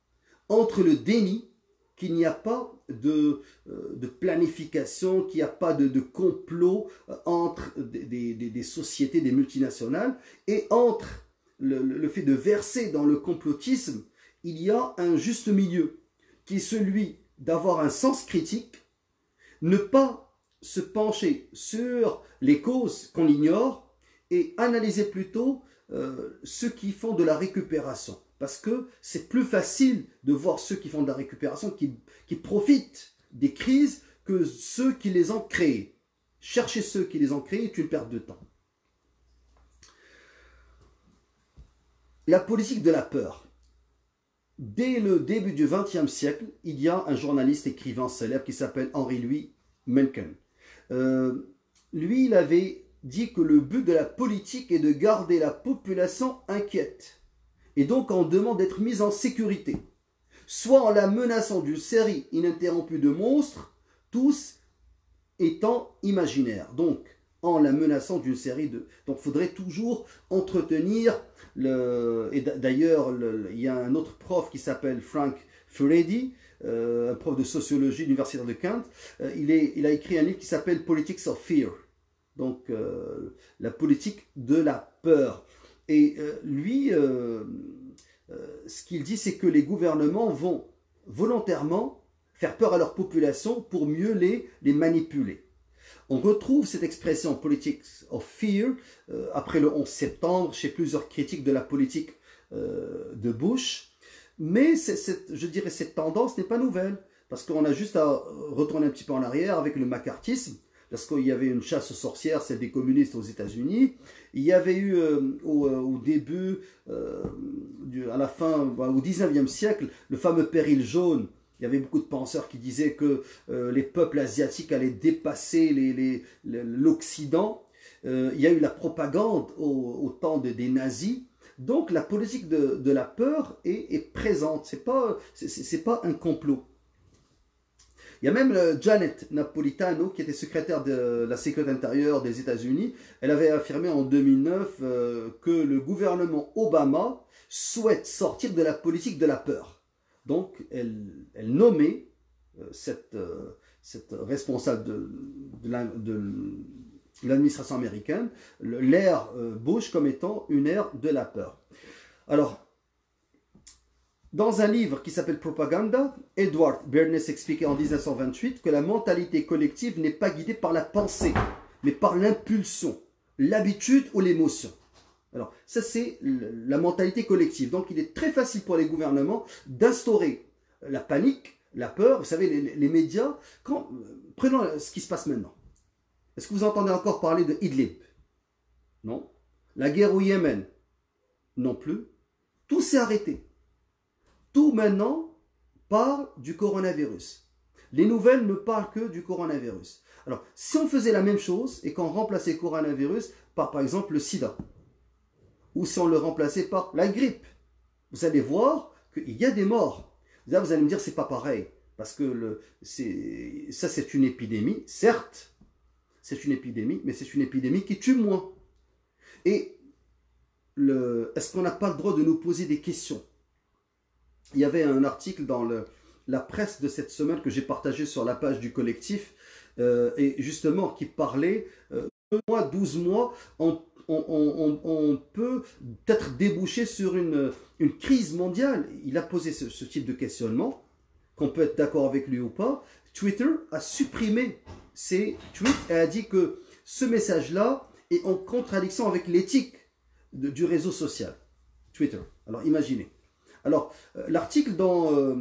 entre le déni qu'il n'y a pas de planification, qu'il n'y a pas de complot entre des sociétés, des multinationales, et entre le fait de verser dans le complotisme, il y a un juste milieu qui est celui d'avoir un sens critique, ne pas se pencher sur les causes qu'on ignore et analyser plutôt ceux qui font de la récupération. Parce que c'est plus facile de voir ceux qui font de la récupération qui profitent des crises que ceux qui les ont créées. Chercher ceux qui les ont créés est une perte de temps. La politique de la peur. Dès le début du XXe siècle, il y a un journaliste écrivain célèbre qui s'appelle Henry-Louis Mencken. Lui, il avait dit que le but de la politique est de garder la population inquiète. Et donc on demande d'être mise en sécurité. Soit en la menaçant d'une série ininterrompue de monstres, tous étant imaginaires. Donc, en la menaçant d'une série de... Donc, il faudrait toujours entretenir... Et d'ailleurs, il y a un autre prof qui s'appelle Frank Furedi, un prof de sociologie de l'université de Kent. Il a écrit un livre qui s'appelle Politics of Fear. donc la politique de la peur. Et lui, ce qu'il dit, c'est que les gouvernements vont volontairement faire peur à leur population pour mieux les manipuler. On retrouve cette expression politics of fear après le 11 septembre chez plusieurs critiques de la politique de Bush. Mais je dirais cette tendance n'est pas nouvelle, parce qu'on a juste à retourner un petit peu en arrière avec le macartisme, parce qu'il y avait une chasse aux sorcières, celle des communistes aux États-Unis. Il y avait eu au début, à la fin, au 19e siècle, le fameux péril jaune. Il y avait beaucoup de penseurs qui disaient que les peuples asiatiques allaient dépasser l'Occident. Il y a eu la propagande au temps des nazis. Donc la politique de la peur est présente. C'est pas un complot. Il y a même Janet Napolitano, qui était secrétaire de la sécurité intérieure des États-Unis. Elle avait affirmé en 2009 que le gouvernement Obama souhaite sortir de la politique de la peur. Donc, elle nommait cette responsable de l'administration américaine, l'ère Bush, comme étant une ère de la peur. Alors, dans un livre qui s'appelle Propaganda, Edward Bernays expliquait en 1928 que la mentalité collective n'est pas guidée par la pensée, mais par l'impulsion, l'habitude ou l'émotion. Alors, ça c'est la mentalité collective. Donc, il est très facile pour les gouvernements d'instaurer la panique, la peur. Vous savez, les médias, prenons ce qui se passe maintenant. Est-ce que vous entendez encore parler de Idlib? Non. La guerre au Yémen? Non plus. Tout s'est arrêté. Tout maintenant parle du coronavirus. Les nouvelles ne parlent que du coronavirus. Alors, si on faisait la même chose et qu'on remplaçait le coronavirus par exemple, le sida, ou si on le remplaçait par la grippe, vous allez voir qu'il y a des morts. Là, vous allez me dire, c'est pas pareil, parce que ça, c'est une épidémie, certes, c'est une épidémie, mais c'est une épidémie qui tue moins. Et est-ce qu'on n'a pas le droit de nous poser des questions? Il y avait un article dans la presse de cette semaine que j'ai partagé sur la page du collectif, et justement qui parlait 2 mois, 12 mois, on peut peut-être déboucher sur une crise mondiale. Il a posé ce type de questionnement, qu'on peut être d'accord avec lui ou pas. Twitter a supprimé ses tweets et a dit que ce message-là est en contradiction avec l'éthique du réseau social, Twitter. Alors imaginez. Alors, l'article dont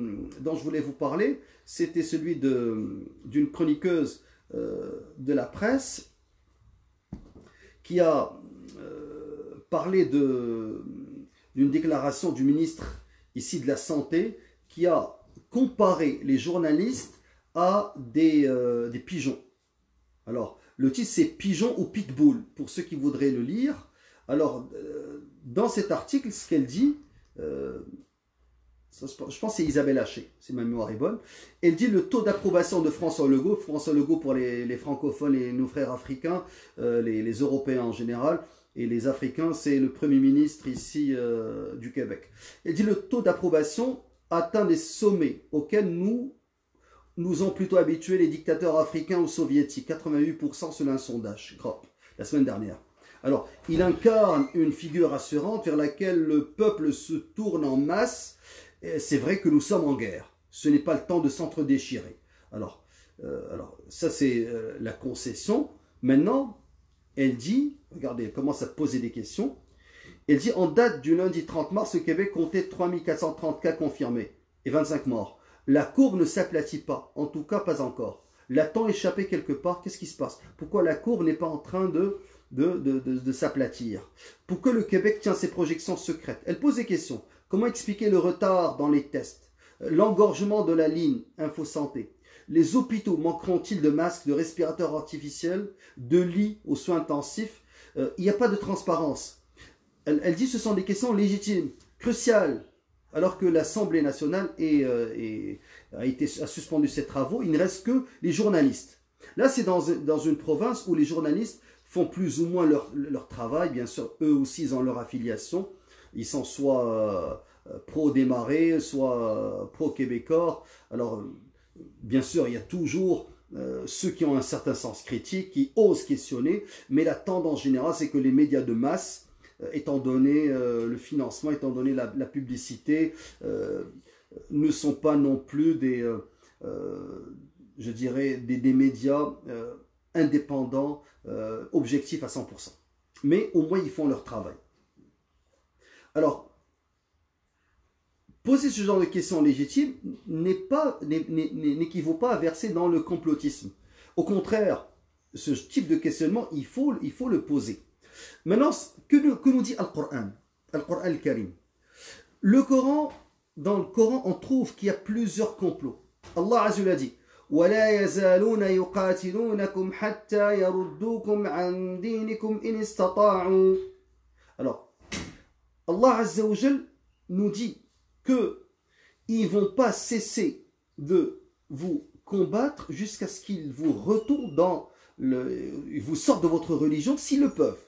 je voulais vous parler, c'était celui d'une chroniqueuse de la presse qui a parlé d'une déclaration du ministre ici de la Santé qui a comparé les journalistes à des pigeons. Alors, le titre c'est Pigeon ou Pitbull, pour ceux qui voudraient le lire. Alors, dans cet article, ce qu'elle dit, je pense que c'est Isabelle Haché, si ma mémoire est bonne, elle dit le taux d'approbation de François Legault pour les francophones et nos frères africains, les Européens en général, et les Africains, c'est le Premier ministre ici du Québec. Elle dit le taux d'approbation atteint des sommets auxquels nous ont plutôt habitués les dictateurs africains ou soviétiques, 88% selon un sondage, la semaine dernière. Alors, il incarne une figure rassurante vers laquelle le peuple se tourne en masse. C'est vrai que nous sommes en guerre. Ce n'est pas le temps de s'entre-déchirer. Alors, ça c'est la concession. Maintenant, elle dit, regardez, elle commence à poser des questions. Elle dit, en date du lundi 30 mars, le Québec comptait 3430 cas confirmés et 25 morts. La courbe ne s'aplatit pas, en tout cas pas encore. L'a-t-on échappé quelque part? Qu'est-ce qui se passe? Pourquoi la courbe n'est pas en train de s'aplatir? Pourquoi le Québec tient ses projections secrètes? Elle pose des questions. Comment expliquer le retard dans les tests? L'engorgement de la ligne InfoSanté? Les hôpitaux manqueront-ils de masques, de respirateurs artificiels, de lits aux soins intensifs? Il n'y a pas de transparence. Elle dit que ce sont des questions légitimes, cruciales. Alors que l'Assemblée nationale a suspendu ses travaux, il ne reste que les journalistes. Là, c'est dans une province où les journalistes font plus ou moins leur travail. Bien sûr, eux aussi, ils ont leur affiliation. Ils sont soit pro-Desmarais, soit pro-Québécois. Alors, bien sûr, il y a toujours ceux qui ont un certain sens critique, qui osent questionner, mais la tendance générale, c'est que les médias de masse, étant donné le financement, étant donné la publicité, ne sont pas non plus je dirais, des médias indépendants, objectifs à 100%. Mais au moins, ils font leur travail. Alors, poser ce genre de questions légitimes n'équivaut pas à verser dans le complotisme. Au contraire, ce type de questionnement, il faut le poser. Maintenant, que nous dit Al-Qur'an, Al-Qur'an al-Karim? Dans le Coran, on trouve qu'il y a plusieurs complots. Allah Azza wa Jalla dit وَلَا يَزَالُونَ يُقَاتِلُونَكُمْ حَتَّى يَرُدُّوكُمْ عَنْ دِينِكُمْ إِنِ اسْتَطَاعُوا. Alors, Allah Azza wa Jalla nous dit qu'ils ne vont pas cesser de vous combattre jusqu'à ce qu'ils vous retournent ils vous sortent de votre religion s'ils le peuvent.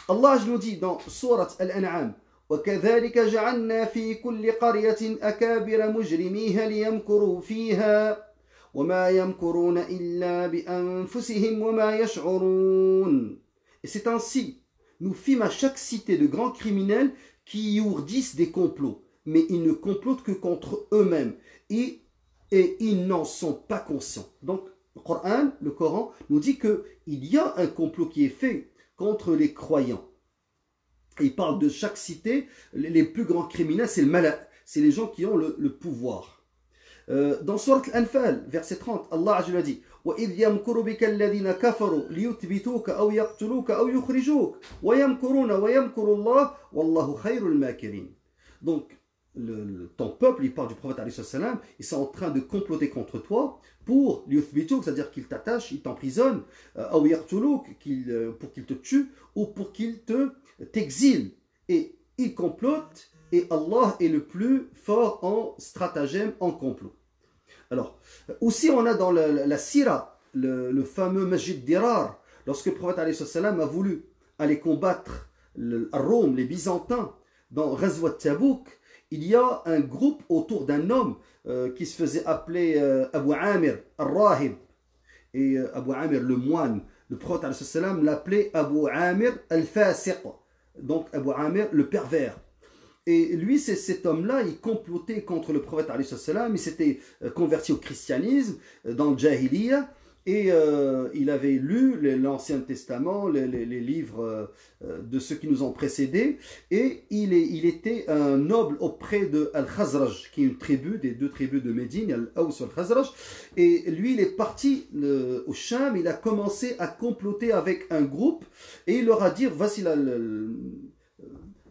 Allah nous dit dans Surat Al-An'am وَكَذَلِكَ جَعَلْنَا فِي كُلِّ قَرْيَةٍ أَكَابِرَ مُجْرِمِيهَا لِيَمْكُرُوا فِيهَا وَمَا يَمْكُرُونَ إِلَّا بِأَنفُسِهِمْ وَمَا يَشْعُرُونَ. Et c'est ainsi, nous fîmes à chaque cité de grands criminels qui y ourdissent des complots, mais ils ne complotent que contre eux-mêmes et ils n'en sont pas conscients. Donc le Coran nous dit qu'il y a un complot qui est fait contre les croyants. Et il parle de chaque cité, les plus grands criminels, c'est les gens qui ont le pouvoir. Dans Surat Al-Anfal, verset 30, Allah Azza dit وَإِذْ يَمْكُرُ بِكَ الَّذِينَ كَفَرُوا لِيُثْبِتُوكَ أَوْ يَقْتُلُوكَ أَوْ يُخْرِجُوكَ وَيَمْكُرُونَ وَيَمْكُرُ اللَّهُ وَاللَّهُ خَيْرُ الْمَاكِرِينَ. Donc, ton peuple, il parle du prophète alayhi salam, ils sont en train de comploter contre toi pour لِيُثْبِتُوكَ, c'est-à-dire qu'ils t'attachent, ils t'emprisonnent, أَوْ يَقْتُلُوكَ, pour qu'ils te tuent, ou pour qu'ils t'exilent. Et ils complotent, et Allah est le plus fort en stratagème, en complot. Alors, aussi on a dans la Sira, le fameux Masjid Dirar, lorsque le prophète alayhi salam a voulu aller combattre Rome, les Byzantins, dans Ghazwat Tabouk, il y a un groupe autour d'un homme qui se faisait appeler Abu Amir al-Rahib, et Abu Amir le moine. Le prophète alayhi salam l'appelait Abu Amir al-Fasiq, donc Abu Amir le pervers. Et lui, c'est cet homme-là, il complotait contre le prophète alayhi salam, il s'était converti au christianisme dans le Jahiliya, et il avait lu l'Ancien Testament, les livres de ceux qui nous ont précédés, et il était un noble auprès de Al-Khazraj, qui est une tribu, des deux tribus de Médine, Al-Aws et Al-Khazraj, et lui, il est parti au Sham, il a commencé à comploter avec un groupe, et il leur a dit, voici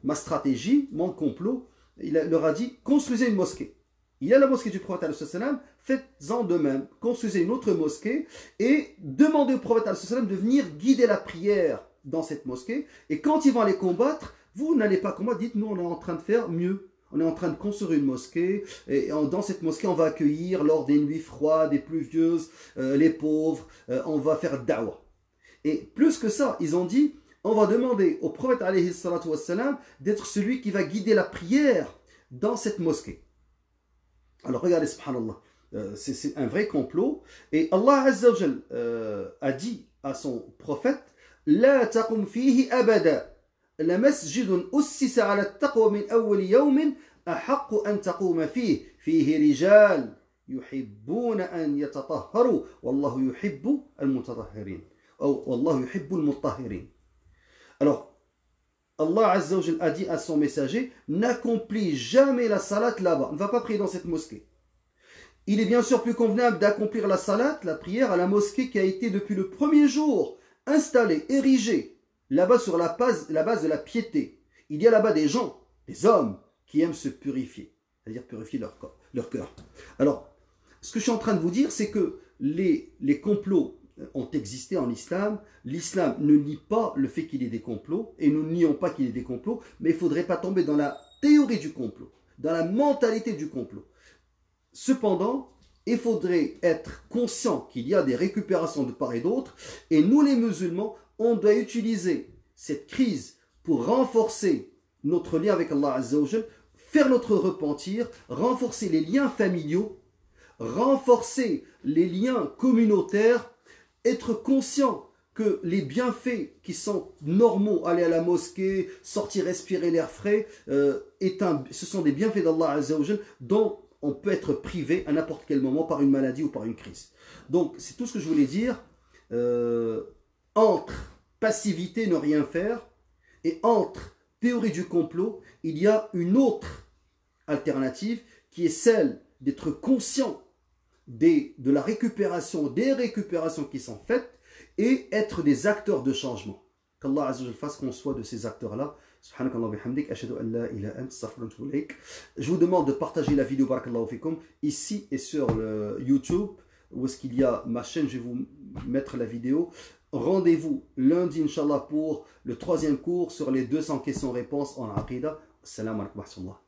ma stratégie, mon complot. Il leur a dit, construisez une mosquée. Il y a la mosquée du prophète alayhi salam, faites-en de même. Construisez une autre mosquée et demandez au prophète alayhi salam de venir guider la prière dans cette mosquée. Et quand ils vont aller combattre, vous n'allez pas combattre, dites, nous on est en train de faire mieux. On est en train de construire une mosquée, et dans cette mosquée on va accueillir lors des nuits froides et pluvieuses les pauvres, on va faire da'wah. Et plus que ça, ils ont dit, on va demander au prophète alayhi salatu wassalam d'être celui qui va guider la prière dans cette mosquée. Alors regardez, subhanallah, c'est un vrai complot. Et Allah Azza wa Jal a dit à son prophète, La taqum fihi abada, la masjidun ussisa ala taqwa min awwal yawmin ahaqqu an taquma fihi rijal yuhibbuna an yatatahharu wallahu yuhibbu al-mutatahhirin. Ou wallahu yuhibbu al-mutahhirin. Alors, Allah Azza wa Jalla a dit à son messager, n'accomplis jamais la salat là-bas, ne va pas prier dans cette mosquée. Il est bien sûr plus convenable d'accomplir la salat, la prière, à la mosquée qui a été depuis le premier jour installée, érigée, là-bas sur la base de la piété. Il y a là-bas des gens, des hommes, qui aiment se purifier, c'est-à-dire purifier leur cœur. Alors, ce que je suis en train de vous dire, c'est que les complots ont existé en islam. L'islam ne nie pas le fait qu'il y ait des complots, et nous ne nions pas qu'il y ait des complots, mais il ne faudrait pas tomber dans la théorie du complot, dans la mentalité du complot. Cependant, il faudrait être conscient qu'il y a des récupérations de part et d'autre, et nous les musulmans, on doit utiliser cette crise pour renforcer notre lien avec Allah Azza wa Jal, faire notre repentir, renforcer les liens familiaux, renforcer les liens communautaires, être conscient que les bienfaits qui sont normaux, aller à la mosquée, sortir respirer l'air frais, ce sont des bienfaits d'Allah Azza wa Jal dont on peut être privé à n'importe quel moment par une maladie ou par une crise. Donc c'est tout ce que je voulais dire. Entre passivité, ne rien faire, et entre théorie du complot, il y a une autre alternative qui est celle d'être conscient de la récupération, des récupérations qui sont faites et être des acteurs de changement. Qu'Allah Azza wa Jal fasse qu'on soit de ces acteurs-là. Subhanakallah bihamdik, ashhadu an la ilaha illa anta, astaghfiruka wa atubu ilayk. Je vous demande de partager la vidéo, barakallahu fikum, ici et sur le YouTube, où est-ce qu'il y a ma chaîne, je vais vous mettre la vidéo. Rendez-vous lundi, Inch'Allah, pour le 3e cours sur les 200 questions-réponses en Aqidah. Assalamu alaikum wa rahmatullah.